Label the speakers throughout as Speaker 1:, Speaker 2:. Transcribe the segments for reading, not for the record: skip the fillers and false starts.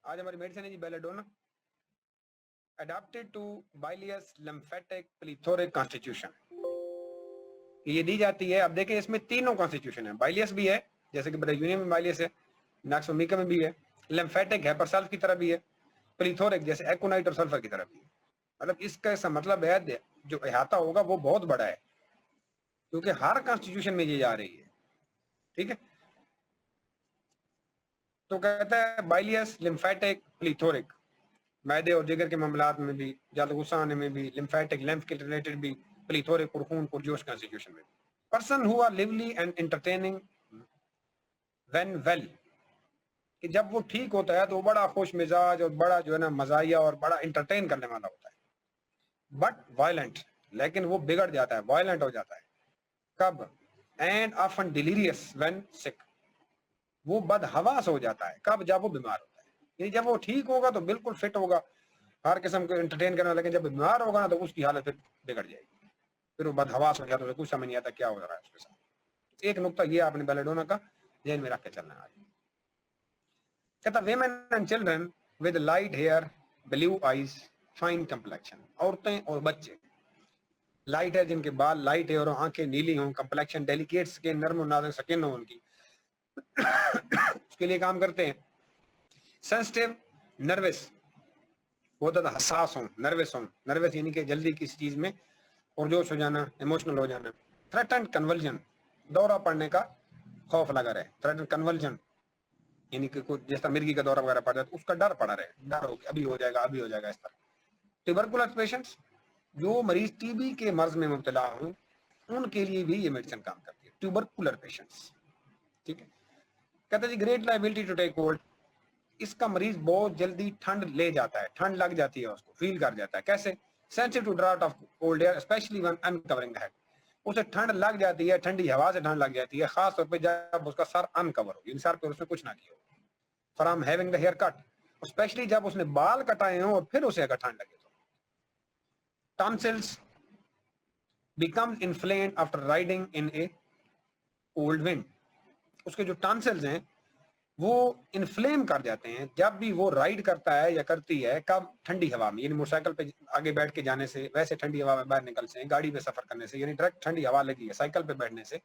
Speaker 1: آج ہماری میڈیسن ہے جی بیلاڈونا، اڈاپٹیڈ ٹو بائلیس لمفیٹک پلیتھورک کانسٹیٹیوشن. یہ دی جاتی ہے. اب دیکھیں اس میں تینوں کانسٹیٹیوشن ہے. بائلیس بھی ہے جیسے کہ بریونیم میں بائلیس ہے، ناکسومیکا میں بھی ہے، لمفیٹک ہیپرسلف کی طرح بھی ہے، پلیتھورک جیسے ایکونائٹ اور سلفر کی طرح بھی ہے. مطلب اس کا ایسا مطلب ہے جو احاطہ ہوگا وہ بہت بڑا ہے کیونکہ ہر کانسٹیٹیوشن میں یہ جا رہی ہے. ٹھیک ہے، تو کہتا ہے بائلیس لمفیٹک پلیتھورک، معدے اور جگر کے معاملات میں بھی، جلد غصہ آنے میں بھی، لمفیٹک لمف کے ریلیٹڈ بھی، پلیتھورک پرخون پرجوش کانسٹیٹیوشن میں. Person who are lively and entertaining when well, کہ جب وہ ٹھیک ہوتا ہے تو وہ بڑا خوش مزاج اور بڑا جو ہے نا مزاحیہ اور بڑا انٹرٹین کرنے والا ہوتا ہے. بٹ وائلنٹ، لیکن وہ بگڑ جاتا ہے، وائلنٹ ہو جاتا ہے. کب؟ اینڈ آفن ڈیلیریس وین سک، وہ بدحواس ہو جاتا ہے. کب؟ جب وہ بیمار ہوتا ہے. یعنی جب وہ ٹھیک ہوگا تو بالکل فٹ ہوگا، ہر قسم کو انٹرٹین کرنا، لیکن جب بیمار ہوگا نا تو اس کی حالت پھر بگڑ جائے گی، پھر وہ بدحواس ہو جاتا ہے، کچھ سمجھ نہیں آتا کیا ہو رہا ہے اس کے ساتھ. ایک نقطہ یہ آپ نے بیلاڈونا کا ذہن میں رکھ کے چلنا ہے. کہتا women and children with light hair blue eyes fine complexion, عورتیں اور بچے لائٹ ہے جن کے بال لائٹ ہے اور آنکھیں نیلی ہوں، کمپلیکشن ڈیلیکیٹ سکن، نرم و نازک سکن ہو ان کی، اس کے لیے کام کرتے ہیں. سینسٹیو نروس، بہت زیادہ حساس ہوں، نروس ہوں، نروس یعنی کہ جلدی کسی چیز میں پرجوش ہو جانا، ایموشنل ہو جانا. تھریٹنڈ کنولجن، دورہ پڑنے کا خوف لگا رہے. تھریٹنڈ کنولجن یعنی کہ جس طرح مرغی کا دورہ وغیرہ پڑ جاتا ہے اس کا ڈر پڑا رہے، ڈر ہو کہ ابھی ہو جائے گا، ابھی ہو جائے گا، اس طرح. ٹیوبرکولر پیشنٹس، جو مریض ٹی بی کے مرض میں مبتلا ہوں ان کے لیے بھی یہ میڈیسن کام کرتی ہے. Tubercular patients. ٹھیک ہے، کہتے ہیں جی great liability to take cold, اس کا مریض بہت جلدی ٹھنڈ لے جاتا ہے، ٹھنڈ لگ جاتی ہے، اس کو فیل کر جاتا ہے. کیسے؟ Sensitive to draught of cold air especially when uncovering head, اسے ٹھنڈ لگ جاتی ہے، ٹھنڈی ہوا سے ٹھنڈ لگ جاتی ہے، خاص طور پہ جب اس کا سر انکور ہو، یعنی سر پہ اس نے کچھ نہ کیا ہو. From having the hair cut, especially جب اس نے بال کٹائے ہوں اور پھر اسے اگر ٹھنڈ لگے تو. Tonsils become inflamed after riding in a cold wind, اس کے جو ٹانسلز ہیں وہ انفلیم کر جاتے ہیں جب بھی وہ رائڈ کرتا ہے یا کرتی ہے. کب؟ ٹھنڈی ہوا میں، یعنی موٹر سائیکل پہ آگے بیٹھ کے جانے سے، ویسے ٹھنڈی ہوا میں باہر نکل سے، گاڑی پہ سفر کرنے سے، یعنی ڈائریکٹ ٹھنڈی ہوا لگی ہے، سائیکل پہ بیٹھنے سے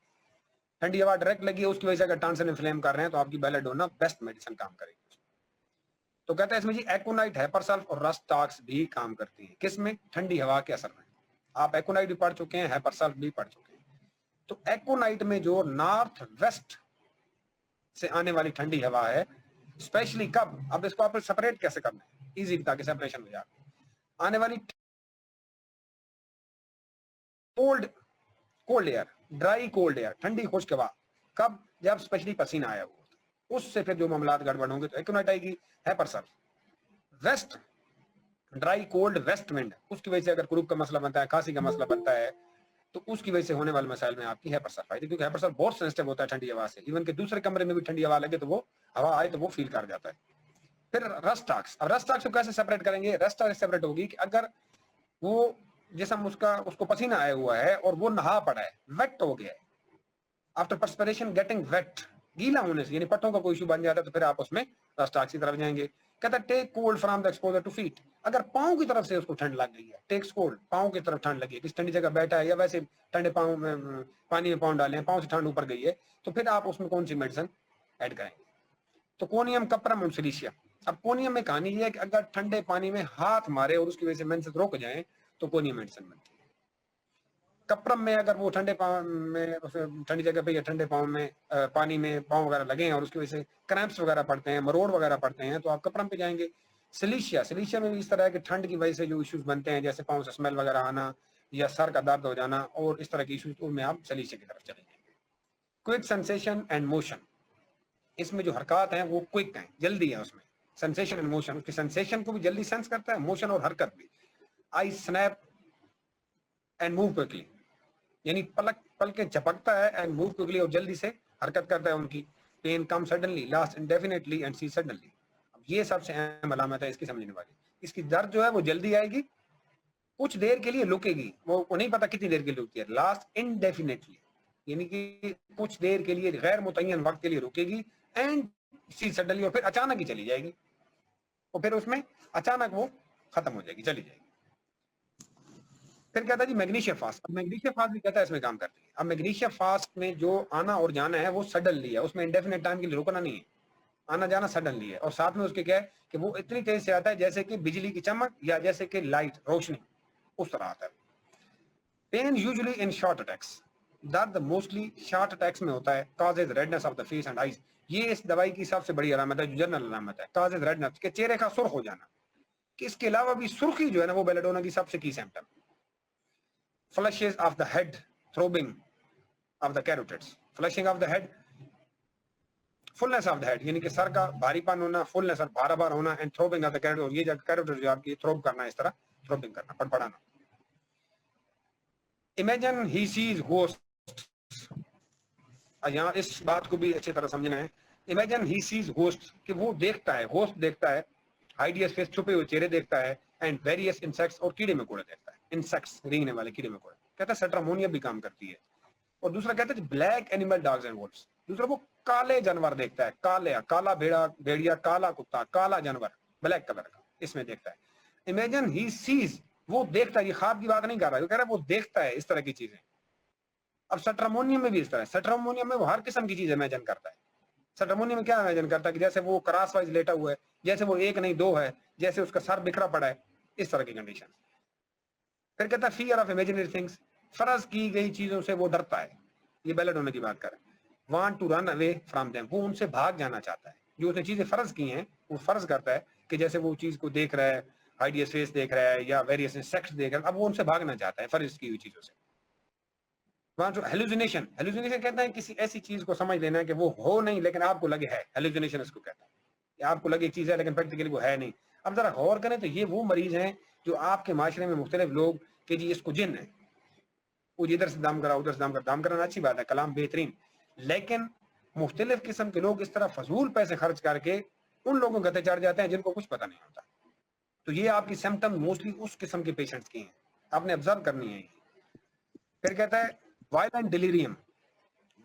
Speaker 1: ٹھنڈی ہوا ڈائریکٹ لگی ہے، اس کی وجہ سے اگر ٹانسل انفلیم کر رہے ہیں تو آپ کی بیلاڈونا بیسٹ میڈیسن کام کرے گی. تو کہتا ہے اس میں جی ایکونائٹ، ہیپرسلف اور رسٹ ٹاکس بھی کام کرتی ہیں. کس میں؟ ٹھنڈی ہوا کے اثر میں. آپ ایکونائٹ بھی پڑھ چکے ہیں، ہیپرسلف بھی پڑھ چکے ہیں. تو ایکونائٹ میں جو نارتھ ویسٹ سے آنے والی ٹھنڈی ہوا ہے، اسپیشلی کب؟ اب اس کو آپ سپریٹ کیسے کرنا ہے ایزی تاکہ سپریشن ہو جائے. آنے والی cold air, dry cold air, ٹھنڈی خشک ہوا. کب؟ جب اسپیشلی پسینہ آیا ہوا، اس سے پھر جو معاملات گڑبڑ ہوں گے تو ایکونائٹ آئے گی. ہیپرسلف ویسٹ، ڈرائی کولڈ ویسٹ ونڈ، اس کی وجہ سے اگر کروپ کا مسئلہ بنتا ہے، کھانسی کا مسئلہ بنتا ہے تو اس کی وجہ سے ہونے والے مسائل میں آپ کی ہیپرسلف آئی تھی، کیونکہ ہیپرسلف بہت سینسٹیو ہوتا ہے ٹھنڈی ہوا سے. ایون کہ دوسرے کمرے میں بھی ٹھنڈی ہوا لگے تو وہ ہوا آئے تو وہ فیل کر جاتا ہے. پھر رسٹ ٹاکس. اب رسٹ ٹاکس کو کیسے سپریٹ کریں گے؟ رسٹ ٹاکس سپریٹ ہوگی کہ اگر وہ جسم اس کو پسینہ آیا ہوا ہے اور وہ نہا پڑا ہے، ویٹ ہو گیا ہے، آفٹر پرسپریشن گیٹنگ ویٹ، گیلا ہونے سے، یعنی پٹوں کا کوئی ایشو بن جاتا ہے تو پھر آپ اس میں رسٹ ٹاکس کی طرف جائیں گے. کہتا ہے take cold from the exposure to feet, اگر پاؤں کی طرف سے اس کو ٹھنڈ لگ گئی ہے، ٹیکس کولڈ، پاؤں کی طرف ٹھنڈ لگی ہے، کس ٹھنڈی جگہ بیٹھا ہے یا ویسے ٹھنڈے پاؤں میں پانی میں پاؤں ڈالے ہیں، پاؤں سے ٹھنڈ اوپر گئی ہے، تو پھر آپ اس میں کون سی میڈیسن ایڈ کریں گے؟ تو کونیم کپرم اور سلیشیا. اب کونیم میں کہانی یہ ہے کہ اگر ٹھنڈے پانی میں ہاتھ مارے اور اس کی وجہ سے مینسز رک جائیں تو کونیم میڈیسن بنتی ہے. کپرم میں اگر وہ ٹھنڈے پاؤں میں ٹھنڈی جگہ پہ یا ٹھنڈے پاؤں میں پانی میں پاؤں وغیرہ لگے ہیں اور اس کی وجہ سے کریمپس وغیرہ پڑتے ہیں، مروڑ وغیرہ پڑتے ہیں، تو آپ کپرم پہ جائیں گے. سلیشیا میں بھی اس طرح ہے کہ ٹھنڈ کی وجہ سے جو ایشوز بنتے ہیں جیسے پاؤں سے اسمیل وغیرہ آنا یا سر کا درد ہو جانا اور اس طرح کی ایشوز، تو میں آپ سلیشیا کی طرف چلیں گے. کوئک سینسیشن اینڈ موشن، اس میں جو حرکات ہیں وہ کوئک ہیں، جلدی ہے اس میں. سینسیشن اینڈ موشن، اس کی سینسیشن کو بھی جلدی سینس کرتا ہے، موشن اور حرکت بھی. آئی سنیپ اینڈ موو کوئکلی، یعنی پلکیں جھپکتا ہے اینڈ موو کوئکلی، اور جلدی سے حرکت کرتا ہے ان کی. Pain come suddenly, last indefinitely and cease suddenly. اب یہ سب سے اہم علامت ہے اس کی سمجھنے والی. اس کی درد جو ہے وہ جلدی آئے گی، کچھ دیر کے لیے رکے گی، وہ نہیں پتا کتنی دیر کے لیے رکتی ہے. لاسٹ انڈیفینیٹلی یعنی کہ کچھ دیر کے لیے، غیر متعین وقت کے لیے رکے گی. اینڈ سی سڈنلی، اور پھر اچانک ہی چلی جائے گی. اور پھر اس میں اچانک وہ ختم ہو جائے گی, چلی جائے گی. پھر کہتا ہے جی میگنیشیا فاسٹ. اب میگنیشیا فاسٹ بھی کہتا ہے اس میں کام کرتی ہے. اب میگنیشیا فاسٹ میں جو آنا اور جانا ہے وہ سڈنلی ہے, اس میں انڈیفینٹ ٹائم کے لیے رکنا نہیں ہے, آنا جانا سڈنلی ہے. اور ساتھ میں اس کے کیا ہے کہ وہ اتنی تیز سے آتا ہے جیسے کہ بجلی کی چمک یا جیسے کہ لائٹ روشنی, اس طرح آتا ہے. Pain usually in short attacks, درد موسٹلی شارٹ اٹیکس میں ہوتا ہے. Causes redness of the face and eyes, یہ اس دوائی کی سب سے بڑی علامت ہے جو جنرل علامت ہے. کازز ریڈنس کہ چہرے کا سرخ ہو جانا, کہ اس کے علاوہ بھی سرخی جو ہے نا وہ بیلیڈونا کی سب سے کی symptom. Flushes of the head, throbbing of the carotids, flushing of the head, fullness of the head یعنی کہ سر کا بھاری پن ہونا, فلنس اور بھارا بھار ہونا, اینڈ تھروبنگ آف دا کیروٹڈ, یہ کیروٹڈ جو آپ کی تھروب کرنا ہے اس طرح تھروبنگ کرنا, پڑپڑانا. امیجن ہی سیز گھوسٹ, یہاں اس بات کو بھی اچھی طرح سمجھنا ہے. امیجن ہی سیز گھوسٹ کہ وہ دیکھتا ہے, گھوسٹ دیکھتا ہے, ہائیڈیس فیس چھپے ہوئے چہرے دیکھتا ہے, اینڈ ویریس انسیکٹس اور کیڑے مکوڑے دیکھتا ہے. انسیکٹس رینگنے والے کیڑے مکوڑے, کہتا ہے سٹرامونیا بھی کام کرتی ہے. اور دوسرا کہتا ہے بلیک اینیمل ڈاگز اینڈ وولفز, دوسرا وہ کالے جانور دیکھتا ہے, کالا بھیڑیا, کالا کتا, کالا جانور بلیک کلر کا, اس میں دیکھتا ہے. امیجن ہی سیز, وہ دیکھتا ہے, یہ خواب کی بات نہیں کر رہا ہے, وہ کہہ رہا ہے وہ دیکھتا ہے اس طرح کی چیزیں. اب سٹرامونیم میں بھی اس طرح ہے, سٹرامونیم میں وہ ہر قسم کی چیز امیجن کرتا ہے. سٹرامونیم میں کیا امیجن کرتا ہے کہ جیسے وہ کراس وائز لیٹا ہوا ہے, جیسے وہ ایک نہیں دو ہے, جیسے اس کا سر بکھرا پڑا ہے, اس طرح کی کنڈیشن. پھر کہتا ہے فیئر آف امیجنری تھنگس, فرض کی گئی چیزوں سے وہ ڈرتا ہے, یہ بیلیڈونا کی بات کر رہے ہیں. Want to run away from them, وہ ان سے بھاگ جانا چاہتا ہے. جو اس نے چیزیں فرض کی ہیں وہ فرض کرتا ہے کہ جیسے وہ چیز کو دیکھ رہا ہے, ہائیڈیس فیس دیکھ رہا ہے یا ویریس انسیکٹس دیکھ رہا ہے, اب وہ ان سے بھاگنا چاہتا ہے فرض کی ہوئی چیزوں سے. ہیلوسینیشن, ہیلوسینیشن کہتا ہے کسی ایسی چیز کو سمجھ لینا ہے کہ وہ ہو نہیں لیکن آپ کو لگے ہے, ہیلوسینیشن اس کو کہتا ہے. کہ آپ کو لگے ایک چیز ہے لیکن پریکٹیکلی وہ ہے نہیں. اب ذرا غور کریں تو یہ وہ مریض ہیں جو آپ کے معاشرے میں مختلف لوگ کہ جی اس کو جن ہے, وہ ادھر سے دم کرا ادھر سے دم کرا, دم کرانا اچھی بات ہے, کلام بہترین, لیکن مختلف قسم کے لوگ اس طرح فضول پیسے خرچ کر کے ان لوگوں کو گتے چڑھ جاتے ہیں جن کو کچھ پتہ نہیں ہوتا. تو یہ آپ کی سمپٹم موسٹلی اس قسم کے پیشنٹس کی ہیں, آپ نے آبزرو کرنی ہے. پھر کہتا ہے وائلنٹ ڈیلیریم.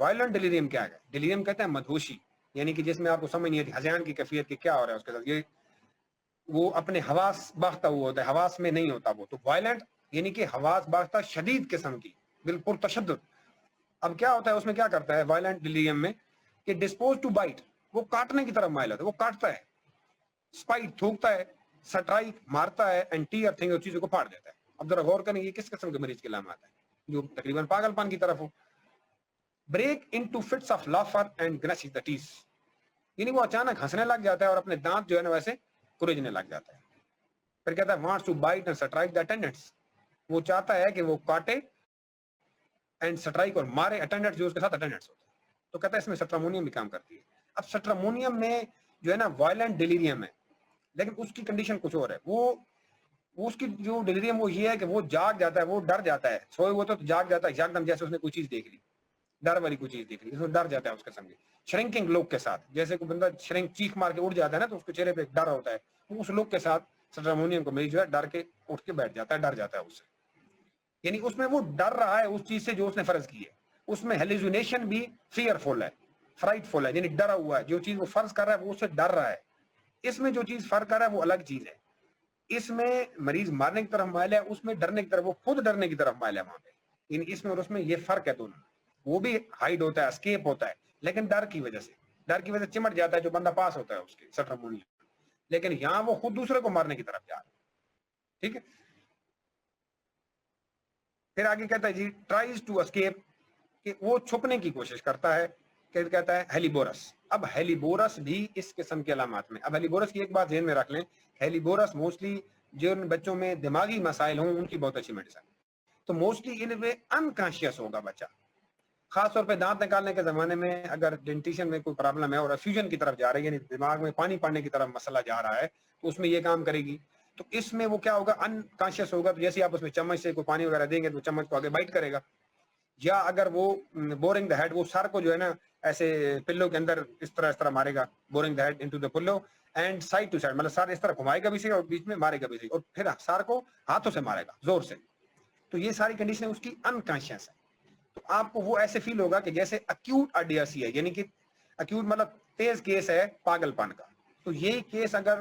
Speaker 1: وائلنٹ ڈیلیریم کیا ہے؟ ڈیلیریم کہتے ہیں مدہوشی, یعنی کہ جس میں آپ کو سمجھ نہیں آتی ہذیان کی کیفیت کہ کیا ہو رہا ہے اس کے ساتھ, یہ وہ اپنے حواس باختہ ہوا ہوتا ہے, حواس میں نہیں ہوتا وہ. تو وائلنٹ یعنی کہ حواس باختہ شدید قسم کی, بالکل تشدد. اب کیا ہوتا ہے اس میں, کیا کرتا ہے وائلنٹ ڈیلیریم میں کہ ڈسپوز ٹو بائٹ, وہ کاٹنے کی طرف مائل ہوتا ہے, وہ کاٹتا ہے, اسپائٹ تھوکتا ہے, سٹرائک مارتا ہے, اینڈ ٹیئر تھنگ اور چیزوں کو پھاڑ دیتا ہے. اب ذرا غور کریں یہ کس قسم کے مریض کی علامات ہے جو تقریباً پاگل پان کی طرف ہو. Break into fits of laughter and gnash the teeth, یعنی وہ اچانک ہنسنے لگ جاتا ہے اور اپنے دانت جو ہے نا ویسے کریجنے لگ جاتا ہے. پھر کہتا ہے wants to bite and strike the attendants, وہ چاہتا ہے کہ وہ کاٹے اینڈ سٹرائک اور مارے اٹینڈنٹس جو اس کے ساتھ اٹینڈنٹس ہوتے ہیں. تو کہتا ہے اس میں سٹرامونیم بھی کام کرتی ہے. اب سٹرامونیم میں جو ہے نا وائلنٹ ڈیلیریم ہے, لیکن اس کی کنڈیشن کچھ اور ہے. وہ اس کی جو ڈیلیریم وہ یہ ہے کہ وہ جاگ جاتا ہے, وہ ڈر جاتا ہے, سوئے ہوئے تو جاگ جاتا ہے ایک دم, جیسے اس نے کوئی چیز دیکھ لی, ڈر والی کوئی چیز دیکھ لی, اس میں ڈر جاتا ہے اس کے سمجھے. شرنکنگ لوک کے ساتھ, جیسے کوئی بندہ شرنک چیخ مار کے اٹھ جاتا ہے نا تو اس کے چہرے پہ ایک ڈر ہوتا ہے, اس لوک کے ساتھ سٹرامونیم کو مریض جو ہے ڈر کے اٹھ کے بیٹھ جاتا ہے, ڈر جاتا ہے اس سے. یعنی اس میں وہ ڈر رہا ہے اس چیز سے جو اس نے فرض کی ہے. اس میں ہیلوسینیشن بھی فیئر فل ہے, فرائٹ فل ہے, یعنی ڈرا ہوا ہے. جو چیز وہ فرض کر رہا ہے وہ اس سے ڈر رہا ہے. اس میں جو چیز فرق کر رہا ہے وہ الگ چیز ہے. اس میں مریض مارنے کی طرف مائل ہے, اس میں ڈرنے کی طرف, وہ خود ڈرنے کی طرف مائل ہے وہاں پہ. یعنی اس میں اور اس میں یہ فرق ہے دونوں. وہ بھی ہائڈ ہوتا ہے, اسکیپ ہوتا ہے, لیکن ڈر کی وجہ سے چمٹ جاتا ہے جو بندہ پاس ہوتا ہے اس کے سٹرامونیم. لیکن یہاں وہ خود دوسرے کو مارنے کی طرف جا رہا ہے. ٹھیک ہے. پھر آگے کہتا ہے جی ٹرائز ٹو اسکیپ, کہ وہ چھپنے کی کوشش کرتا ہے. کہتا ہے ہیلیبورس. اب ہیلیبورس بھی اس قسم کے علامات میں. اب ہیلیبورس کی ایک بات ذہن میں رکھ لیں, ہیلیبورس موسٹلی جن بچوں میں دماغی مسائل ہوں ان کی بہت اچھی میڈیسن. تو موسٹلی ان میں انکانشیس ہوگا بچہ, خاص طور پہ دانت نکالنے کے زمانے میں اگر ڈینٹیشن میں کوئی پرابلم ہے اور افیوژن کی طرف جا رہی ہے, یعنی دماغ میں پانی پڑنے کی طرف مسئلہ جا رہا ہے, تو اس میں یہ کام کرے گی. تو اس میں وہ کیا ہوگا, انکانشیس ہوگا. تو جیسے آپ اس میں چمچ سے کوئی پانی وغیرہ دیں گے تو چمچ کو آگے بائٹ کرے گا. یا اگر وہ بورنگ دا ہیڈ, وہ سر کو جو ہے نا ایسے پلو کے اندر اس طرح مارے گا, boring the head into the pillow and side to side, مطلب سر اس طرح گھمائے گا بھی صحیح اور بیچ میں مارے گا بھی صحیح, اور پھر سر کو ہاتھوں سے مارے گا زور سے. تو یہ ساری کنڈیشن اس کی انکانشیس ہے. تو آپ کو وہ ایسے فیل ہوگا کہ جیسے اکیوٹ آرڈیاسی ہے, یعنی کہ اکیوٹ مطلب تیز کیس ہے پاگل پن کا. تو یہ کیس اگر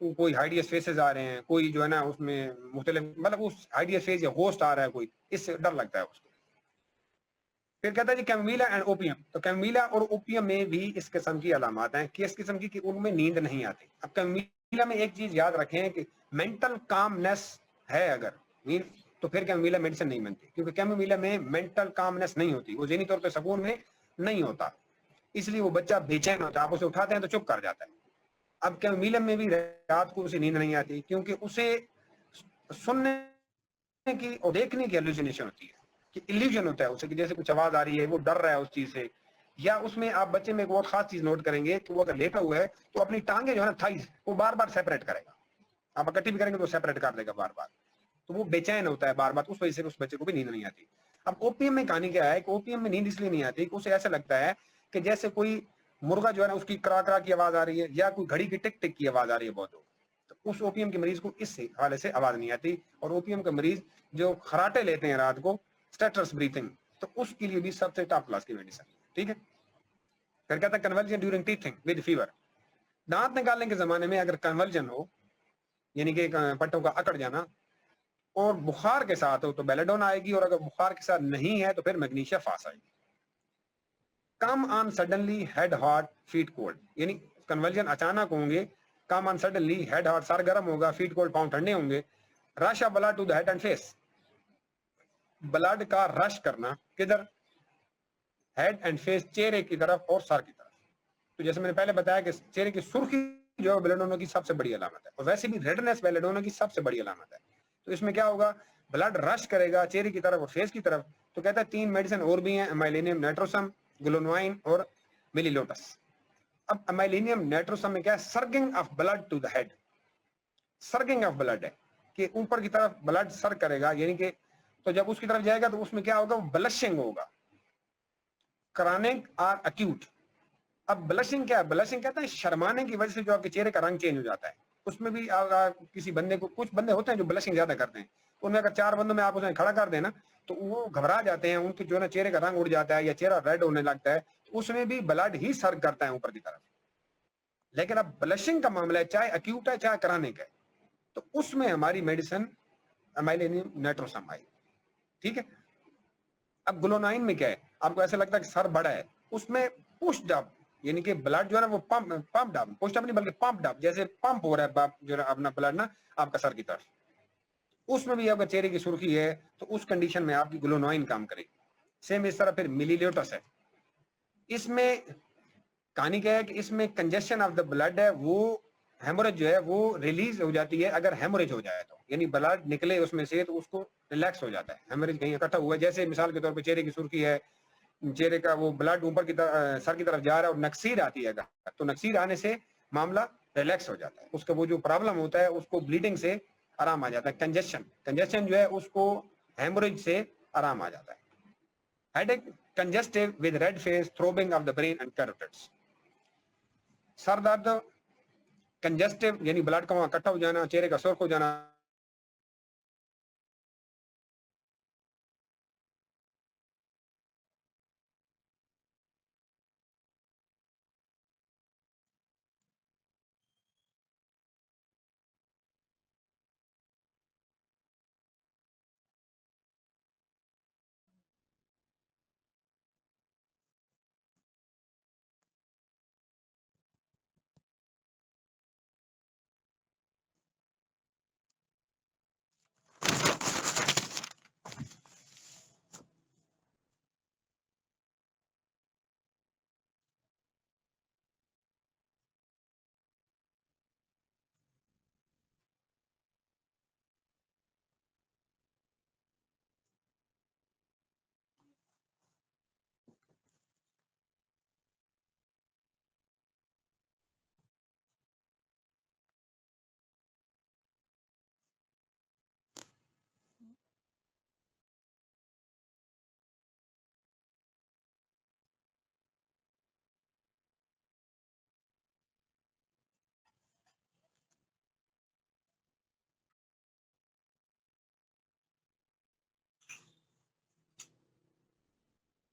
Speaker 1: کوئی ہائیڈیس فیسز آ رہے ہیں, کوئی جو ہے نا اس میں مختلف مطلب اس ہائیڈیس فیس یا ہوسٹ آ رہا ہے کوئی, اس سے ڈر لگتا ہے اس کو. پھر کہتا ہے جی کیمومیلا اینڈ اوپیم. تو کیمومیلا اور اوپیم میں بھی اس قسم کی علامات ہیں کہ اس قسم کی کہ ان میں نیند نہیں آتی. اب کیمومیلا میں ایک چیز یاد رکھیں کہ مینٹل کامنس ہے اگر تو پھر کیمومیلا میڈیسن نہیں بنتی, کیونکہ کیمومیلا میں مینٹل کامنس نہیں ہوتی, وہ ذہنی طور پہ سکون میں نہیں ہوتا, اس لیے وہ بچہ بے چین ہوتا ہے, آپ اسے اٹھاتے ہیں تو چپ کر جاتا ہے. اب کیمومیلا میں بھی رات کو اسے نیند نہیں آتی, کیونکہ اسے سننے کی اور دیکھنے کی ہیلوسینیشن ہوتی ہے, کہ ایلیوژن ہوتا ہے اسے کہ جیسے کچھ آواز آ رہی ہے, وہ ڈر رہا ہے اس چیز سے. یا اس میں آپ بچے میں ایک بہت خاص چیز نوٹ کریں گے کہ وہ اگر لیٹا ہوا ہے تو اپنی ٹانگیں جو ہے نا تھائز وہ بار بار سیپریٹ کرے گا, آپ اکٹھی بھی کریں گے تو سیپریٹ کر دے گا بار بار, تو وہ بے چین ہوتا ہے بار بار, اس وجہ سے اس بچے کو بھی نیند نہیں آتی. اب اوپیم میں کہانی کیا ہے کہ اوپیم میں نیند اس لیے نہیں آتی کہ اسے ایسا لگتا ہے کہ جیسے کوئی مرغا جو ہے نا اس کی کرا کرا کی آواز آ رہی ہے, یا کوئی گھڑی کی ٹک ٹک کی آواز آ رہی ہے بہت. تو اس اوپیم کے مریض کو اس سے حوالے سے آواز نہیں آتی. اور اوپیم کے مریض جو خراٹے لیتے ہیں رات کو, اسٹیٹرس بریتھنگ, تو اس کے لیے بھی سب سے ٹاپ کلاس کی میڈیسن. ٹھیک ہے. پھر کہتا ہے کنورجن ڈیورنگ ٹیتھنگ ود فیور. دانت نکالنے کے زمانے میں اگر کنورجن ہو, یعنی کہ پٹوں کا اکڑ جانا, اور بخار کے ساتھ ہو تو بیلیڈون آئے گی, اور اگر بخار کے ساتھ نہیں ہے تو پھر میگنیشیا فاس آئے گی. Come on suddenly head hot feet cold, یعنی کنورجن اچانک ہوں گے, come on suddenly head hot سر گرم ہوگا, فیٹ کولڈ پاؤں ٹھنڈے ہوں گے. Rush of blood to the head and face, blood کا رش کرنا کدھر, ہیڈ اینڈ فیس, چہرے کی طرف اور سر کی طرف. تو جیسے میں نے پہلے بتایا کہ چہرے کی سرخی جو ہے بیلیڈونا کی سب سے بڑی علامت ہے, اور ویسے بھی ریڈنس بیلیڈونا کی سب سے بڑی علامت ہے. تو اس میں کیا ہوگا, بلڈ رش کرے گا چہرے کی طرف اور فیس کی طرف. تو کہتا ہے 3 میڈیسن اور بھی ہیں, امیلینیم نیٹروسم, گلونوائن اور ملی لوٹس. اب امیلینیم نیٹروسم میں کیا ہے, surging of blood to the head, surging of blood ہے کہ اوپر کی طرف بلڈ سر کرے گا, یعنی کہ تو جب اس کی طرف جائے گا تو اس میں کیا ہوگا, بلشنگ ہوگا, کرانک آر اکیوٹ. اب بلشنگ کیا ہے, بلشنگ کہتے ہیں شرمانے کی وجہ سے جو آپ کے چہرے کا رنگ چینج ہو جاتا ہے. اس میں بھی کسی بندے کو, کچھ بندے ہوتے ہیں جو بلشنگ زیادہ کرتے ہیں, ان میں اگر 4 بندوں میں آپ اسے کھڑا کر دیں نا تو وہ گھبرا جاتے ہیں, ان کے جو ہے نا چہرے کا رنگ اڑ جاتا ہے یا چہرہ ریڈ ہونے لگتا ہے, اس میں بھی بلڈ ہی سر کرتا ہے اوپر کی طرف. لیکن اب بلشنگ کا معاملہ ہے, چاہے اکیوٹ ہے چاہے کرانک ہے, تو اس میں ہماری میڈیسن امیلینیم نیٹروسم آئی. ٹھیک ہے. اب گلونائن میں کیا ہے, آپ کو ایسا لگتا ہے کہ سر بڑا ہے, اس میں پشڈ اپ, یعنی کہ بلڈ جو ہے نا وہ پمپ ڈاؤن, پشڈ اپ نہیں بلکہ پمپ ڈاؤن, جیسے پمپ ہو رہا ہے جو ہے اپنا بلڈ نا آپ کا سر کی طرف. اس میں بھی اگر چہرے کی سرخی ہے تو اس کنڈیشن میں آپ کی گلونوائن کام کرے گی. سیم اس طرح پھر ملی لیوٹس ہے. اس میں کہانی کیا ہے کہ اس میں کنجیشن آف دا بلڈ ہے, وہ ہیموریج جو ہے وہ ریلیز ہو جاتی ہے اگر ہیموریج ہو جائے تو, یعنی بلڈ نکلے اس میں سے تو اس کو ریلیکس ہو جاتا ہے. ہیموریج کہیں اکٹھا ہوا ہے, جیسے مثال کے طور پہ چہرے کی سرخی ہے, چہرے کا وہ بلڈ اوپر کی طرف سر کی طرف جا رہا ہے اور نکسیر آتی ہے, تو نکسیر آنے سے معاملہ ریلیکس ہو جاتا ہے. اس کا وہ جو پرابلم ہوتا ہے اس کو بلیڈنگ سے آرام آ جاتا ہے. کنجیشن جو ہے اس کو ہیموریج سے آرام آ جاتا ہے. Headache, congestive with red face, throbbing of the brain and carotids. سر درد, کنجسٹو یعنی بلڈ کا وہاں اکٹھا ہو جانا, چہرے کا سرخ ہو جانا,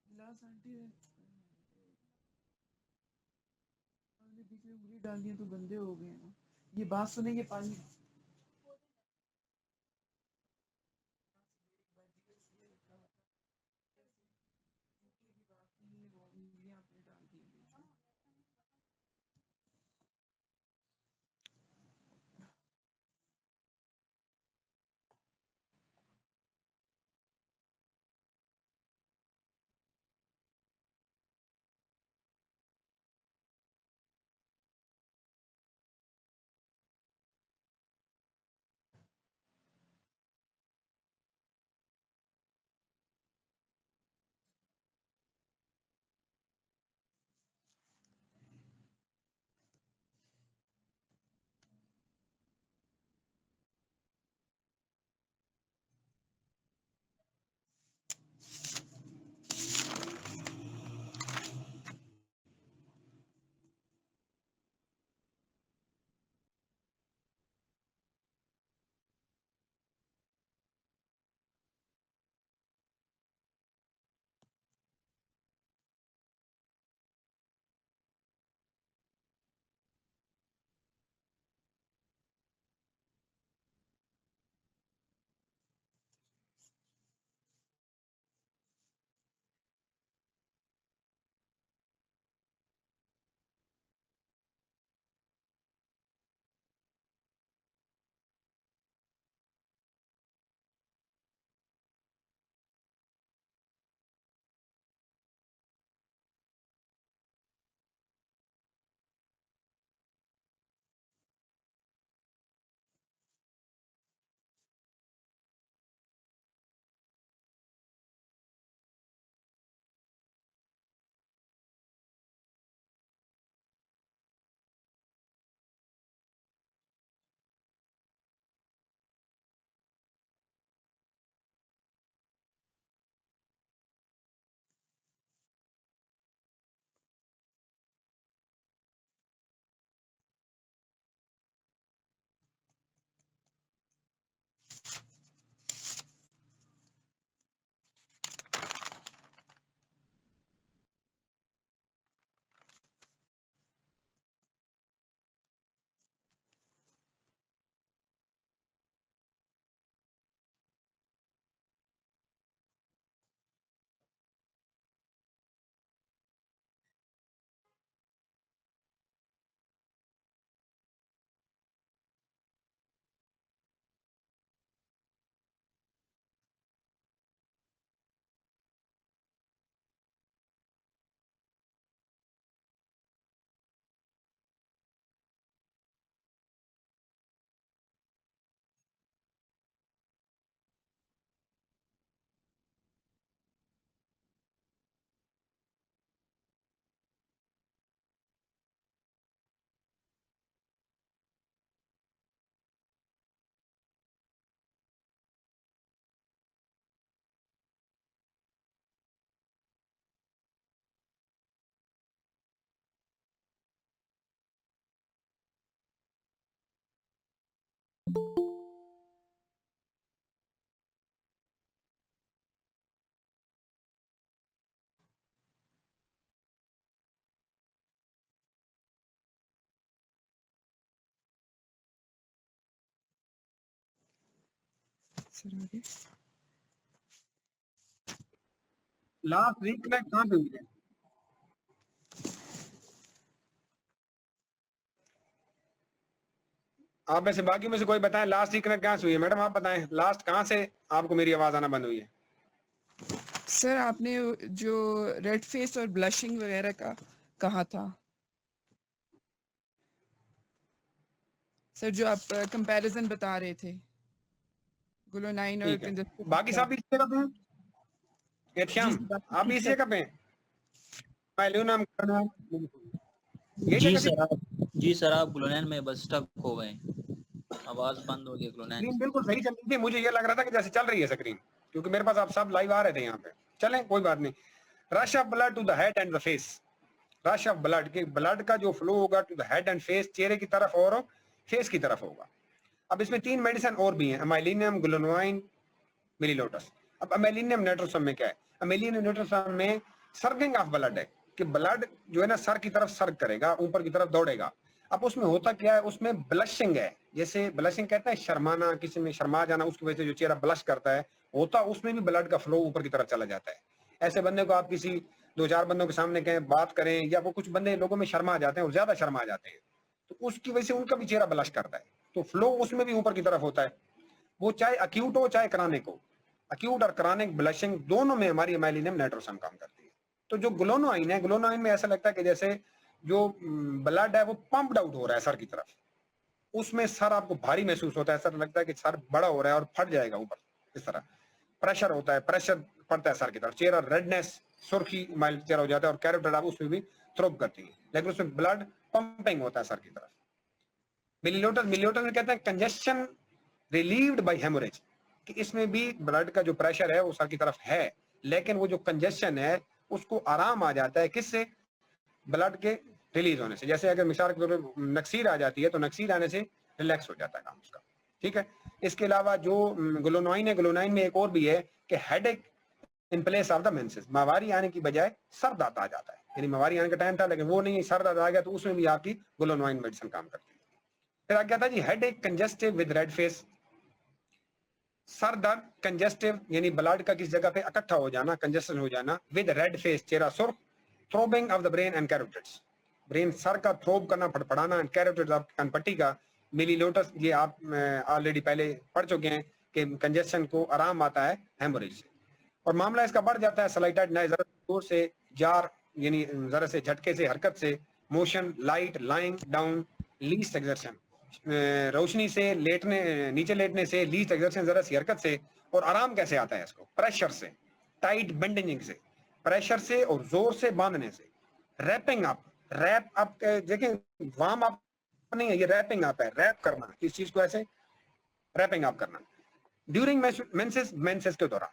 Speaker 2: گلاس آنٹی ہے نے بیچ میں انگلی ڈال دی تو گندے ہو گئے ہیں. یہ بات سنیں یہ پانی سر آگے
Speaker 1: لاسٹ ریکنیکٹ کہاں پہ ہوئی ہے؟ آپ میں سے باقی میں سے کوئی بتائیں لاسٹ ریکنیکٹ کہاں سے ہوئی ہے؟ میڈم آپ بتائیں لاسٹ کہاں سے آپ کو میری آواز آنا بند ہوئی ہے؟
Speaker 2: سر آپ نے جو ریڈ فیس اور بلشنگ وغیرہ کا کہا تھا سر جو آپ کمپیریزن بتا رہے تھے گلونائن اور
Speaker 1: ٹھیک ہے
Speaker 2: کنجسٹیو
Speaker 1: باقی
Speaker 2: کا
Speaker 1: صاحب بھی اسی جگہ پہ ہیں
Speaker 2: جی
Speaker 1: احتشام
Speaker 2: جی باقی
Speaker 1: آپ بھی
Speaker 2: ٹھیک
Speaker 1: اسی
Speaker 2: سر
Speaker 1: جگہ پہ ہیں میلونم یہ
Speaker 3: جی
Speaker 1: جگہ
Speaker 3: سر آپ گلونین میں بس سٹک ہو گئے آواز بند ہو گئی گلونین
Speaker 1: سکرین
Speaker 3: سے
Speaker 1: بالکل صحیح چل رہی تھی مجھے یہ لگ رہا تھا کہ جیسے چل رہی ہے سکرین کیونکہ میرے پاس آپ سب لائیو آ رہے تھے یہاں پہ چلیں کوئی بات نہیں rush of blood to the head and the face rush of blood کہ بلڈ کا جو فلو ہوگا to the head and face چہرے کی طرف اور فیس کی طرف ہوگا اب اس میں 3 میڈیسن اور بھی ہیں امیلینیم گلونوائن ملی لوٹس اب امیلینیم نیٹروسم میں کیا ہے امیلینیم نیٹروسم میں سرگنگ آف بلڈ ہے کہ بلڈ جو ہے نا سر کی طرف سرگ کرے گا اوپر کی طرف دوڑے گا اب اس میں ہوتا کیا ہے, اس میں بلشنگ ہے, جیسے بلشنگ کہتے ہیں شرمانا, کسی میں شرما جانا, اس کی وجہ سے جو چہرہ بلش کرتا ہے, ہوتا اس میں بھی بلڈ کا فلو اوپر کی طرف چلا جاتا ہے. ایسے بندے کو آپ کسی 2-4 بندوں کے سامنے کہیں بات کریں, یا وہ کچھ بندے لوگوں میں شرما جاتے ہیں اور زیادہ شرما جاتے ہیں, تو اس کی وجہ سے ان کا بھی چہرہ بلش کرتا ہے, تو فلو اس میں بھی اوپر کی طرف ہوتا ہے. وہ چاہے اکیوٹ ہو چاہے کرانک ہو, اکیوٹ اور کرانک بلشنگ دونوں میں ہماری امائلینیم نائٹروسم کام کرتی ہے. تو جو گلونوائن ہے, گلونوائن میں ایسا لگتا ہے کہ جیسے جو بلڈ ہے وہ پمپڈ آؤٹ ہو رہا ہے سر کی طرف, اس میں سر آپ کو بھاری محسوس ہوتا ہے, ایسا لگتا ہے کہ سر بڑا ہو رہا ہے اور پھٹ جائے گا اوپر, اس طرح پریشر ہوتا ہے, پریشر پڑتا ہے سر کی طرف, چہرہ ریڈنس سرخی مائل چہرہ ہو جاتا ہے, اور کیروٹیڈ آپ اس میں بھی تھروپ کرتی ہے, لیکن اس میں بلڈ پمپنگ ہوتا ہے سر کی طرف. ملیلیٹر میں کہتے ہیں کنجسشن ریلیوڈ بائی ہیموریج, کہ اس میں بھی بلڈ کا جو پریشر ہے وہ سر کی طرف ہے, لیکن وہ جو کنجسشن ہے اس کو آرام آ جاتا ہے, کس سے؟ بلڈ کے ریلیز ہونے سے. جیسے اگر مثال کے طور پر نکسیر آ جاتی ہے تو نکسیر آنے سے ریلیکس ہو جاتا ہے کام اس کا, ٹھیک ہے. اس کے علاوہ جو گلونوائن ہے, گلونوائن میں ایک اور بھی ہے کہ headache in place of the menses, ماواری آنے کی بجائے سر درد آ جاتا ہے, یعنی ماواری آنے کا ٹائم تھا لیکن وہ نہیں, سر درد آ گیا, تو اس میں بھی آپ کی گلونوائن میڈیسن کام کرتی ہے. پھر آ گیا تھا جی ہیڈ ایک کنجسٹو ود ریڈ فیس, سر درد کنجسٹو یعنی بلڈ کا کس جگہ پہ اکٹھا ہو جانا, کنجسٹن ہو جانا, ود ریڈ فیس چہرہ سرخ, throbbing of the brain and carotids, brain سر کا تھروب کرنا, پھڑپڑانا, اینڈ کیروٹیڈز آپ کن پٹی کا. ملی لوٹس یہ آپ آلریڈی پہلے پڑھ چکے ہیں کہ کنجسشن کو آرام آتا ہے ہیموریج سے, اور معاملہ اس کا بڑھ جاتا ہے سلائٹڈ نئے ذرا زور سے, جار یعنی ذرا سے جھٹکے سے, حرکت سے, motion, light, lying down, list exertion, روشنی سے, لیٹنے نیچے لیٹنے سے, لیسٹ ایگزرشن ذرا سی حرکت سے. اور آرام کیسے آتا ہے اس کو؟ پریشر سے, ٹائٹ بینڈنگ سے, پریشر سے اور زور سے باندھنے سے. ریپنگ اپ, ریپ اپ دیکھیں وارم اپ نہیں ہے, یہ ریپنگ اپ ہے, ریپ کرنا اس چیز کو, ایسے ریپنگ اپ کرنا. ڈیورنگ مینسز کے دوران,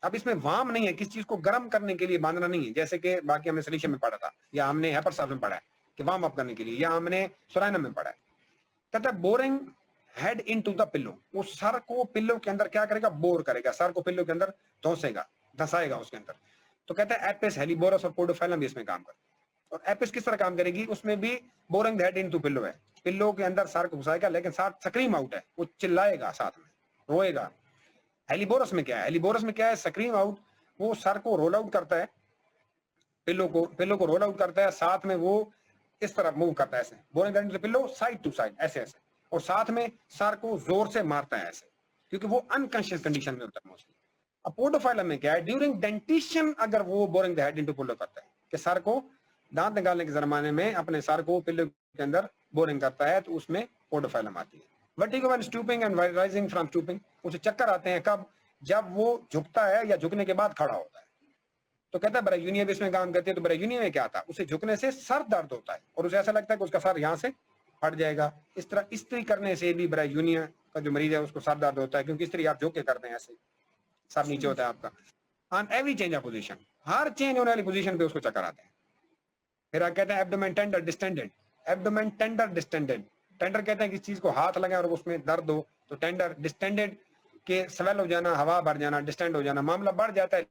Speaker 1: اب اس میں وارم نہیں ہے, کس چیز کو گرم کرنے کے لیے باندھنا نہیں ہے, جیسے کہ باقی ہم نے سلیشن میں پڑھا تھا, یا ہم نے ہیپر صاحب میں پڑھا ہے کہ وارم اپ کرنے کے لیے, یا ہم نے سورائنم میں پڑھا ہے. کہتا ہے بورنگ ہیڈ انٹو دا پلو, وہ سر کو پلو کے اندر کیا کرے گا؟ بور کرے گا, سر کو پلو کے اندر دھنسے گا, دھسائے گا اس کے اندر. تو کہتا ہے ایپس, ہیلیبورس اور پوڈوفائلم بھی اس میں کام کرتے ہیں. اور ایپس کس طرح کام کرے گی؟ اس میں بھی بورنگ ہیڈ انٹو پلو ہے, پلو کے اندر سر کو گھسائے گا, لیکن ساتھ سکریم آؤٹ ہے, وہ چلائے گا, ساتھ میں روئے گا. ہیلیبورس میں کیا ہے؟ ہیلیبورس میں کیا ہے؟ سکریم آؤٹ, وہ سر کو رول آؤٹ کرتا ہے, پلو کو رول آؤٹ کرتا ہے, ساتھ میں وہ اس طرح موو کرتا ہے ایسے, boring head into pillow, side to side, ایسے ایسے, اور ساتھ میں سر کو زور سے مارتا ہے ایسے, کیونکہ وہ انکانشیس کنڈیشن میں ہوتا ہے موسٹلی. اب پوڈوفائلم میں کیا ہے؟ ڈیورنگ ڈینٹیشن اگر وہ بورنگ دا ہیڈ انٹو پلو کرتا ہے, کہ سر کو دانت نکالنے کے زمانے میں اپنے سر کو پلو کے اندر بورنگ کرتا ہے, تو اس میں پوڈوفائلم آتی ہے. ورٹیگو وین اسٹوپنگ اینڈ رائزنگ فرام اسٹوپنگ, اسے چکر آتے ہیں کب؟ جب وہ جھکتا ہے یا جھکنے کے بعد کھڑا ہوتا ہے. تو کہتا ہے برایونیا بھی اس میں کام کرتی ہے. تو برایونیا میں کیا تھا؟ اسے جھکنے سے سر درد ہوتا ہے, اور اسے ایسا لگتا ہے کہ اس کا سر یہاں سے پھٹ جائے گا. اس طرح استری کرنے سے بھی برایونیا کا جو مریض ہے اس کو سر درد ہوتا ہے, کیونکہ استری آپ جھک کے کرتے ہیں, ایسے سر نیچے ہوتا ہے آپ کا. On every change of position, Hare change ہونے والی پوزیشن پہ اس کو چکر آتے ہیں. پھر آپ کہتے ہیں ایبڈومین ٹینڈر ڈسٹینڈڈ, ایبڈومین ٹینڈر ڈسٹینڈڈ, ٹینڈر کہتے ہیں کس چیز کو ہاتھ لگائیں اور اس میں درد ہو, تو ٹینڈر. ڈسٹینڈڈ کہ سویل ہو جانا, ہوا بھر جانا, ڈسٹینڈ ہو جانا, معاملہ بڑھ جاتا ہے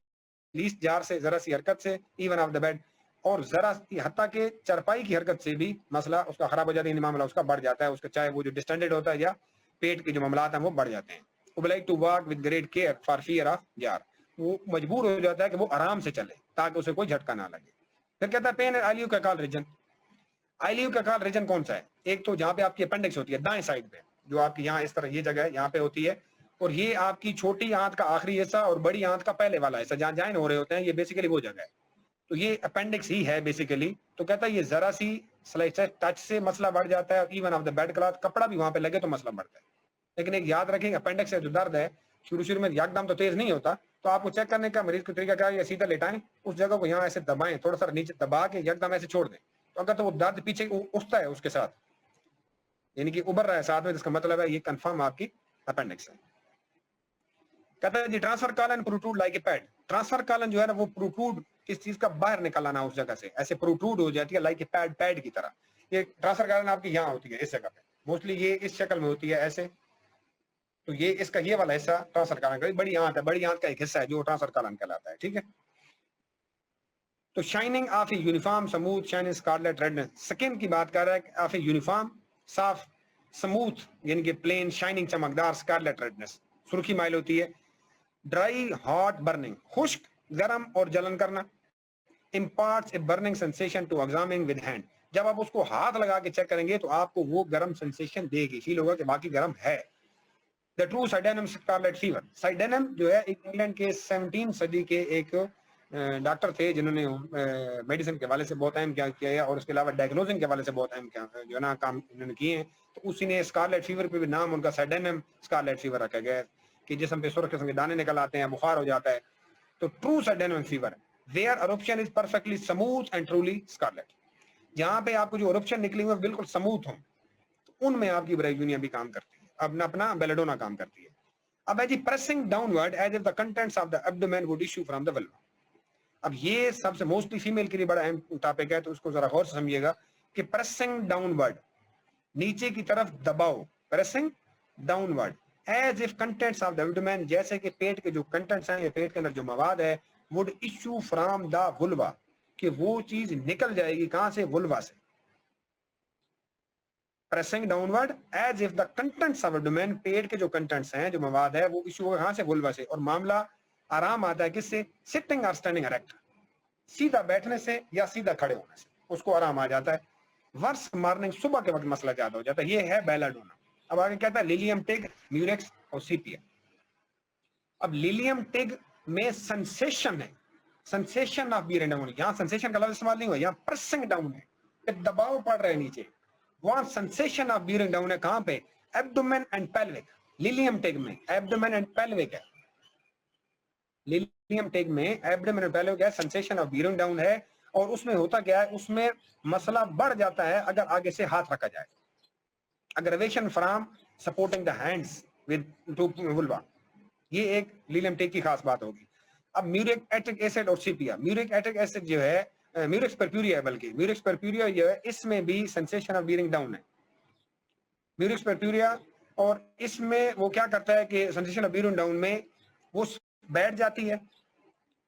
Speaker 1: لیسٹ جار سے, ذرا سی حرکت سے, ایون آف دا بیڈ, اور ذرا حتیٰ کہ چرپائی کی حرکت سے بھی مسئلہ اس کا خراب ہو جاتا ہے, معاملہ اس کا بڑھ جاتا ہے, اس کا چاہے وہ جو ڈسٹینڈڈ ہوتا ہے یا پیٹ کے جو معاملات ہیں وہ بڑھ جاتے ہیں. obliged to walk with great care for fear of jar, وہ مجبور ہو جاتا ہے کہ وہ آرام سے چلے تاکہ اسے کوئی جھٹکا نہ لگے. پھر کہتا ہے پین آئلیو کا کال ریجن. آئلیو کا کال ریجن کون سا ہے؟ ایک تو جہاں پہ آپ کی اپینڈکس ہوتی ہے دائیں سائڈ پہ, جو آپ کی یہاں اس طرح یہ جگہ ہے یہاں پہ ہوتی ہے, اور یہ آپ کی چھوٹی آنت کا آخری حصہ اور بڑی آنت کا پہلے والا حصہ جہاں جوائن ہو رہے ہوتے ہیں, یہ بیسیکلی وہ جگہ ہے. تو یہ اپینڈکس ہی ہے بیسیکلی. تو کہتا ہے یہ ذرا سی سلائٹ ٹچ سے مسئلہ بڑھ جاتا ہے, even of the bed cloth, کپڑا بھی وہاں پہ لگے تو مسئلہ بڑھتا ہے. لیکن ایک یاد رکھیں, اپینڈکس سے جو درد ہے شروع میں یکدم تو تیز نہیں ہوتا, تو آپ کو چیک کرنے کا مریض کا طریقہ کیا ہے, سیدھا لیٹائیں, اس جگہ کو یہاں ایسے دبائیں, تھوڑا سا نیچے دبا کے یکدم ایسے چھوڑ دیں, تو اگر تو وہ درد پیچھے اٹھتا ہے اس کے ساتھ, یعنی کہ ابھر رہا ہے ساتھ میں, جس کا مطلب ہے یہ کنفرم آپ کی اپینڈکس ہے. کہتا ہے جی transverse colon protrude like a pad. Transverse colon جو ہے نا وہ پروٹروڈ کس چیز کا باہر نکل آنا اس جگہ سے, ایسے پروٹروڈ ہو جاتی ہے لائک اے پیڈ, پیڈ کی طرح. یہ ٹرانسفر کالن آپ کی یہاں ہوتی ہے اس جگہ پہ, موسٹلی یہ اس شکل میں ہوتی ہے ایسے. تو یہ اس کا یہ والا حصہ ٹرانسفر کالن کا, بڑی آنت ہے, بڑی آنت کا ایک حصہ ہے جو ٹرانسفر کالن کہلاتا ہے, ٹھیک ہے. تو shining of a uniform smooth shining scarlet redness, skin کی بات کر رہا ہے, آف اے یونیفارم صاف سموتھ یعنی کہ پلین شائننگ چمکدار اسکارلیٹ ریڈنس, سرخی مائل ہوتی ہے. ڈرائی ہاٹ برننگ, خشک گرم اور جلن کرنا. imparts a burning sensation to examine with hand, جب آپ اس کو ہاتھ لگا کے چیک کریں گے تو آپ کو وہ گرم سینسیشن دے گی, فیل ہوگا کہ باقی گرم ہے. The true Sydenham scarlet fever, Sydenham جو ہے انگلینڈ کے 17 صدی کے ایک ڈاکٹر تھے جنہوں نے میڈیسن کے حوالے سے بہت اہم کیا ہے اور اس کے علاوہ ڈائگنوزنگ کے حوالے سے بہت اہم جو ہے نا کام انہوں نے کیے ہیں. تو اسی نے اسکارلیٹ فیور پہ بھی نام ان کا سائڈینم اسکارلیٹ فیور رکھا گیا ہے کہ جسم پہ سرخ قسم کے دانے نکل آتے ہیں, بخار ہو جاتا ہے. تو true Sydenham fever where eruption is perfectly smooth and truly scarlet, جہاں پہ آپ کو جو eruption نکلی ہوئی بالکل سموتھ ہوں تو ان میں آپ کی برائیونیا بھی کام کرتی ہے, اپنا بیلاڈونا کام کرتی ہے. اب ہے جی pressing downward as if the contents of the abdomen would issue from the vulva. اب یہ سب سے موسٹلی فیمیل کے لیے بڑا اہم ٹاپک ہے, تو اس کو ذرا غور سے سمجھیے گا کہ pressing downward نیچے کی طرف دباؤ, pressing downward as if contents of the abdomen, جیسے کہ پیٹ کے جو کنٹینٹس ہیں یا پیٹ کے اندر جو مواد ہے would issue from the vulva, کہ وہ چیز نکل جائے گی کہاں سے, vulva سے. pressing downward as if the contents of abdomen, پیٹ کے جو کنٹینٹس ہیں جو مواد ہے وہ ایشو ہوگا کہاں سے, vulva سے. اور معاملہ آرام آتا ہے کس سے, sitting or standing erect, سیدھا بیٹھنے سے یا سیدھا کھڑے ہونے سے اس کو آرام آ جاتا ہے. ورس مارننگ, صبح کے وقت مسئلہ زیادہ ہو جاتا ہے. یہ ہے بیلاڈونا. اب آگے کہتا ہے لیلیم ٹگ, میوریکس اور سیپیا. اب لیلیم ٹگ میں سنسیشن ہے, سنسیشن آف بیئرنگ ڈاؤن, یہاں سنسیشن کا لفظ استعمال نہیں ہوا, یہاں پریسنگ ڈاؤن ہے کہ دباؤ پڑ رہا ہے نیچے. وہاں سنسیشن آف بیئرنگ ڈاؤن ہے کہاں پہ, ایبڈومن اینڈ پیلوک. لیلیم ٹگ میں ایبڈومن اینڈ پیلوک ہے, لیلیم ٹگ میں ایبڈومن اینڈ پیلوک ہے, سنسیشن آف بیئرنگ ڈاؤن ہے. اور اس میں ہوتا کیا ہے, اس میں مسئلہ بڑھ جاتا ہے اگر آگے سے ہاتھ رکھا جائے. Aggravation from supporting the hands with to vulva, یہ ایک لیلیم ٹگ کی خاص بات ہوگی. اب میورک ایٹرک ایسڈ اور سیپیا, میورک ایٹرک ایسڈ جو ہے میورکس پرپیوریا ہے, بلکہ میورکس پرپیوریا جو ہے اس میں بھی سنسیشن آف بیئرنگ ڈاؤن ہے. میورکس پرپیوریا, اور اس میں وہ کیا کرتا ہے کہ سنسیشن آف بیئرنگ ڈاؤن میں وہ بیٹھ جاتی ہے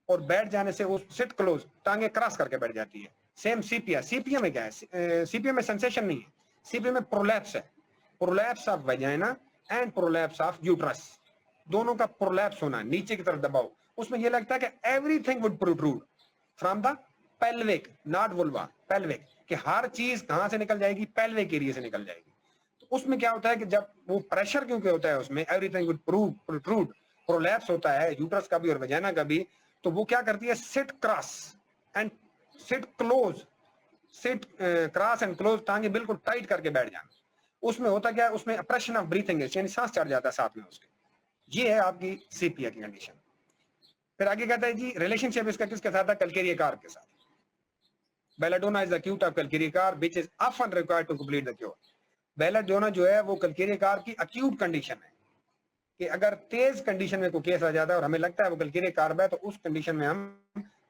Speaker 1: اور بیٹھ جانے سے وہ سٹ کلوز, ٹانگیں کراس کر کے بیٹھ جاتی ہے. سیم سیپیا, سیپیا میں کیا ہے, سیپیا میں سنسیشن نہیں ہے, سیپیا میں پرولیپس ہے, پرولیپس آف ویجائنا اینڈ پرولیپس آف یوٹرس, دونوں کا پرولیپس ہونا, نیچے کی طرف دباؤ. اس میں یہ لگتا ہے کہ everything would protrude from the pelvic, not vulva, pelvic, کہ ہر چیز کہاں سے نکل جائے گی, پیلوک ایریا سے نکل جائے گی. تو اس میں کیا ہوتا ہے کہ جب وہ پریشر کیونکہ ہوتا ہے اس میں, ایوری تھنگ وڈ پروٹروڈ, پرولیپس ہوتا ہے یوٹرس کا بھی اور ویجائنا کا بھی, تو وہ کیا کرتی ہے, سٹ کراس اینڈ سٹ کلوز, سٹ کراس اینڈ کلوز, ٹانگیں بالکل ٹائٹ کر کے بیٹھ جانا. اس میں ہوتا کیا ہے, اس میں اپریشن آف بریتھنگ ہے, یعنی سانس چڑھ جاتا ہے ساتھ میں اس کے. یہ ہے آپ کی سیپیا کی کنڈیشن. پھر آگے کہتا ہے جی ریلیشن شپ اس کا کس کے ساتھ ہے, کلکیریا کار کے ساتھ. بیلاڈونا از acute of کلکیریا car which is often required to complete the cure. بیلاڈونا جو ہے وہ کلکیریا کار کی acute کنڈیشن ہے کہ اگر تیز کنڈیشن میں کوئی کیس آ جاتا ہے اور ہمیں لگتا ہے وہ کلکیریا کار ہے, تو اس کنڈیشن میں ہم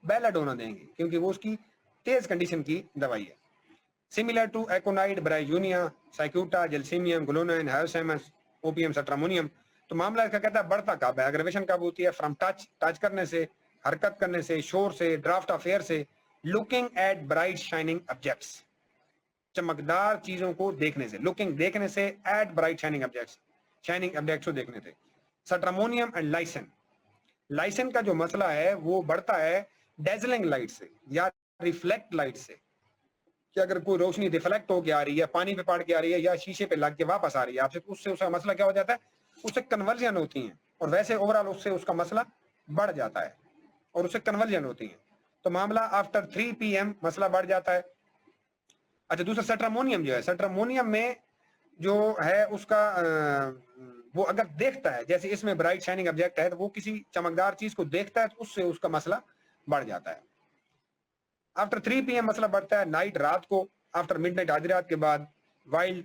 Speaker 1: بیلاڈونا دیں گے کیونکہ وہ اس کی تیز کنڈیشن کی دوائی ہے. Similar to aconite, bryonia, cicuta, gelsemium, glonoine, hyoscyamus, opium, stramonium. تو معاملہ اس کا کہتا ہے بڑھتا کب ہے, اگریویشن کب ہوتی ہے, فرام ٹچ کرنے سے, حرکت کرنے سے, شور سے, ڈرافٹ آف ایئر سے, looking at bright shining objects, چمکدار چیزوں کو دیکھنے سے, لوکنگ دیکھنے سے, at bright shining objects, shining objects کو دیکھنے سے. سٹرامونیم اینڈ لائسن, لائسن کا جو مسئلہ ہے وہ بڑھتا ہے ڈیزلنگ لائٹ سے یا ریفلیکٹ لائٹ سے, کہ اگر کوئی روشنی ریفلیکٹ ہو کے آ رہی ہے, پانی پہ پڑ کے آ رہی ہے یا شیشے پہ لگ کے واپس آ رہی ہے آپ سے, اس سے اس کا مسئلہ کیا ہو جاتا ہے, اس سے کنورژن ہوتی ہیں, اور ویسے اوورال اس سے اس کا مسئلہ بڑھ جاتا ہے اور اس سے کنورژن ہوتی ہیں. تو معاملہ آفٹر 3 PM مسئلہ بڑھ جاتا ہے. اچھا دوسرا سٹرامونیم جو ہے, سٹرامونیم میں جو ہے اس کا وہ اگر دیکھتا ہے, جیسے اس میں برائٹ شائننگ آبجیکٹ ہے, تو وہ کسی چمکدار چیز کو دیکھتا ہے تو اس سے اس کا مسئلہ بڑھ جاتا ہے. آفٹر 3 PM مسئلہ بڑھتا ہے نائٹ, رات کو, آفٹر مڈ نائٹ, آدھی رات کے بعد, وائل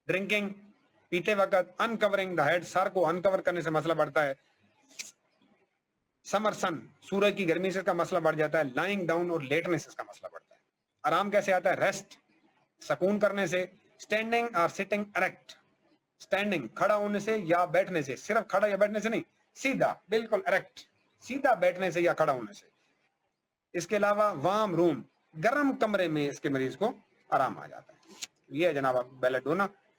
Speaker 1: ڈرنکنگ, پیتے وقت, انکورنگ دا ہیڈ, سر کو انکور کرنے سے مسئلہ بڑھتا ہے. سمر سن, سورج کی گرمی سے اس کا مسئلہ بڑھ جاتا ہے. لائنگ ڈاؤن اور لیٹنے سے اس کا مسئلہ بڑھتا ہے. آرام کیسے آتا ہے, ریسٹ, سکون کرنے سے. اسٹینڈنگ اور سٹنگ اریکٹ, اسٹینڈنگ کھڑا ہونے سے یا بیٹھنے سے, صرف کھڑا یا بیٹھنے سے نہیں, سیدھا بالکل اریکٹ, سیدھا بیٹھنے سے یا کھڑا ہونے سے. اس کے علاوہ وارم روم، گرم کمرے میں اس کے مریض کو آرام آ جاتا ہے. یہ ہے جناب بیلاڈونا.